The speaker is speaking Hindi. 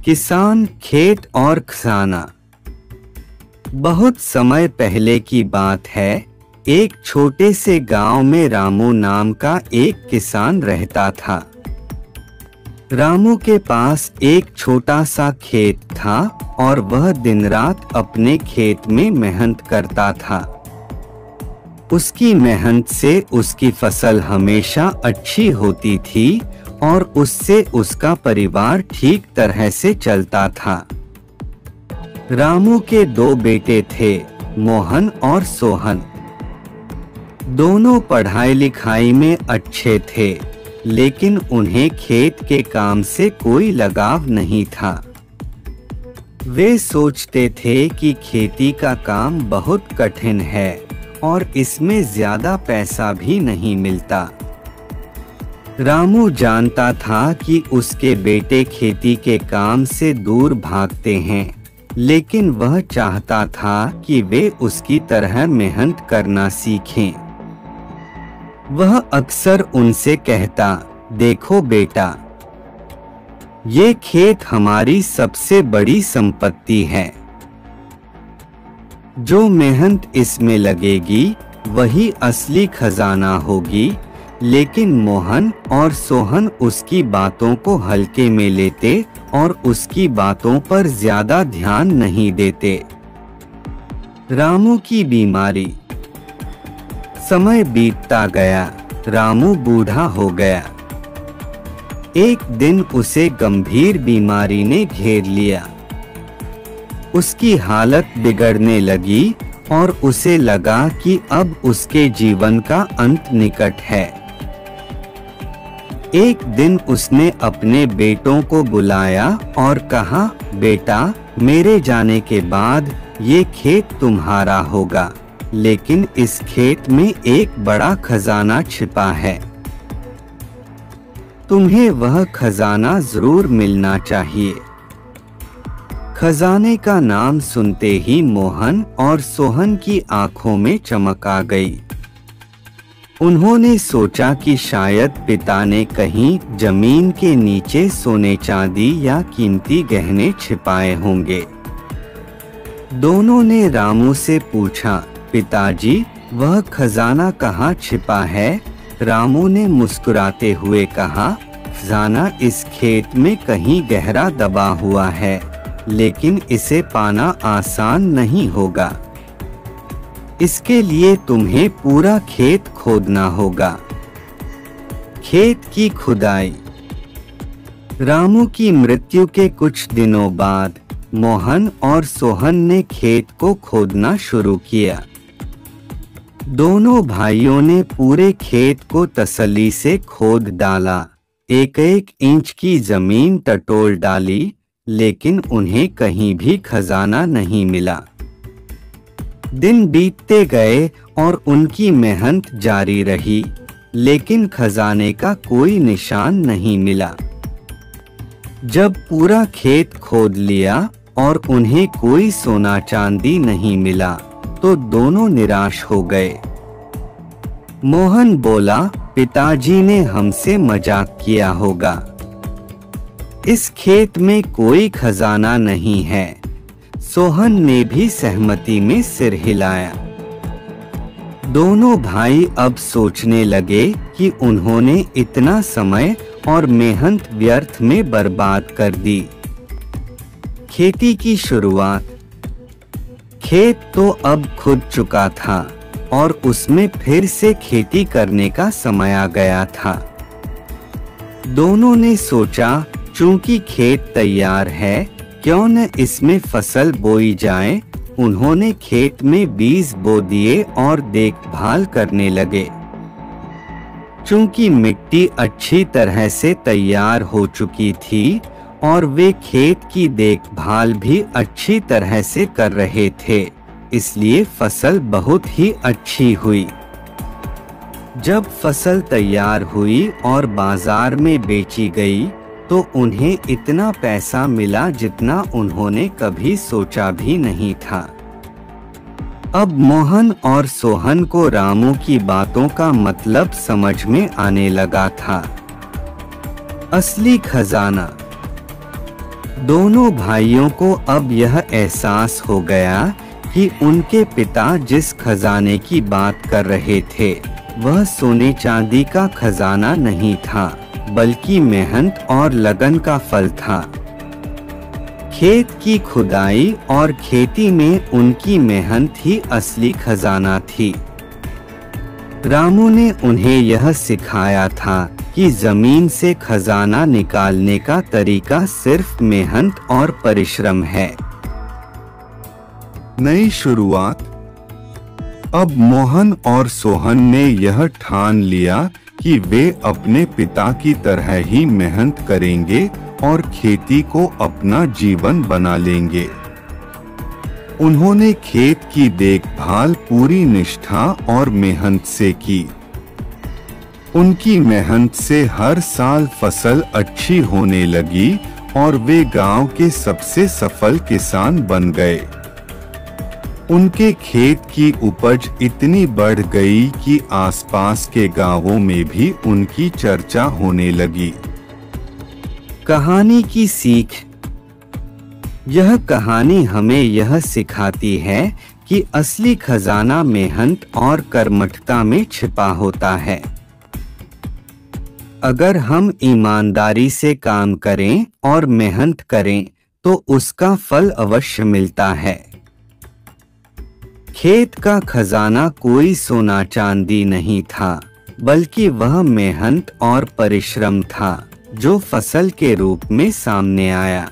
किसान, खेत और खजाना। बहुत समय पहले की बात है। एक छोटे से गांव में रामू नाम का एक किसान रहता था। रामू के पास एक छोटा सा खेत था और वह दिन रात अपने खेत में मेहनत करता था। उसकी मेहनत से उसकी फसल हमेशा अच्छी होती थी और उससे उसका परिवार ठीक तरह से चलता था। रामू के 2 बेटे थे, मोहन और सोहन। दोनों पढ़ाई लिखाई में अच्छे थे, लेकिन उन्हें खेत के काम से कोई लगाव नहीं था। वे सोचते थे कि खेती का काम बहुत कठिन है और इसमें ज्यादा पैसा भी नहीं मिलता। रामू जानता था कि उसके बेटे खेती के काम से दूर भागते हैं, लेकिन वह चाहता था कि वे उसकी तरह मेहनत करना सीखें। वह अक्सर उनसे कहता, देखो बेटा, ये खेत हमारी सबसे बड़ी संपत्ति है। जो मेहनत इसमें लगेगी वही असली खजाना होगी। लेकिन मोहन और सोहन उसकी बातों को हल्के में लेते और उसकी बातों पर ज्यादा ध्यान नहीं देते। रामू की बीमारी। समय बीतता गया, रामू बूढ़ा हो गया। एक दिन उसे गंभीर बीमारी ने घेर लिया। उसकी हालत बिगड़ने लगी और उसे लगा कि अब उसके जीवन का अंत निकट है। एक दिन उसने अपने बेटों को बुलाया और कहा, बेटा, मेरे जाने के बाद ये खेत तुम्हारा होगा, लेकिन इस खेत में एक बड़ा खजाना छिपा है। तुम्हें वह खजाना जरूर मिलना चाहिए। खजाने का नाम सुनते ही मोहन और सोहन की आंखों में चमक आ गई। उन्होंने सोचा कि शायद पिता ने कहीं जमीन के नीचे सोने चांदी या कीमती गहने छिपाए होंगे। दोनों ने रामू से पूछा, पिताजी, वह खजाना कहाँ छिपा है? रामू ने मुस्कुराते हुए कहा, खजाना इस खेत में कहीं गहरा दबा हुआ है, लेकिन इसे पाना आसान नहीं होगा। इसके लिए तुम्हें पूरा खेत खोदना होगा। खेत की खुदाई। रामू की मृत्यु के कुछ दिनों बाद मोहन और सोहन ने खेत को खोदना शुरू किया। दोनों भाइयों ने पूरे खेत को तसल्ली से खोद डाला, 1-1 इंच की जमीन टटोल डाली, लेकिन उन्हें कहीं भी खजाना नहीं मिला। दिन बीतते गए और उनकी मेहनत जारी रही, लेकिन खजाने का कोई निशान नहीं मिला। जब पूरा खेत खोद लिया और उन्हें कोई सोना चांदी नहीं मिला, तो दोनों निराश हो गए। मोहन बोला, पिताजी ने हमसे मजाक किया होगा। इस खेत में कोई खजाना नहीं है। सोहन ने भी सहमति में सिर हिलाया। दोनों भाई अब सोचने लगे कि उन्होंने इतना समय और मेहनत व्यर्थ में बर्बाद कर दी। खेती की शुरुआत। खेत तो अब खुद चुका था और उसमें फिर से खेती करने का समय आ गया था। दोनों ने सोचा, चूंकि खेत तैयार है, क्यों न इसमें फसल बोई जाए। उन्होंने खेत में बीज बो दिए और देखभाल करने लगे। चूंकि मिट्टी अच्छी तरह से तैयार हो चुकी थी और वे खेत की देखभाल भी अच्छी तरह से कर रहे थे, इसलिए फसल बहुत ही अच्छी हुई। जब फसल तैयार हुई और बाजार में बेची गई, तो उन्हें इतना पैसा मिला जितना उन्होंने कभी सोचा भी नहीं था। अब मोहन और सोहन को रामू की बातों का मतलब समझ में आने लगा था। असली खजाना। दोनों भाइयों को अब यह एहसास हो गया कि उनके पिता जिस खजाने की बात कर रहे थे वह सोने चांदी का खजाना नहीं था, बल्कि मेहनत और लगन का फल था। खेत की खुदाई और खेती में उनकी मेहनत ही असली खजाना थी। रामू ने उन्हें यह सिखाया था कि जमीन से खजाना निकालने का तरीका सिर्फ मेहनत और परिश्रम है। नई शुरुआत। अब मोहन और सोहन ने यह ठान लिया कि वे अपने पिता की तरह ही मेहनत करेंगे और खेती को अपना जीवन बना लेंगे। उन्होंने खेत की देखभाल पूरी निष्ठा और मेहनत से की। उनकी मेहनत से हर साल फसल अच्छी होने लगी और वे गांव के सबसे सफल किसान बन गए। उनके खेत की उपज इतनी बढ़ गई कि आसपास के गांवों में भी उनकी चर्चा होने लगी। कहानी की सीख। यह कहानी हमें यह सिखाती है कि असली खजाना मेहनत और कर्मठता में छिपा होता है। अगर हम ईमानदारी से काम करें और मेहनत करें तो उसका फल अवश्य मिलता है। खेत का खजाना कोई सोना चांदी नहीं था, बल्कि वह मेहनत और परिश्रम था जो फसल के रूप में सामने आया।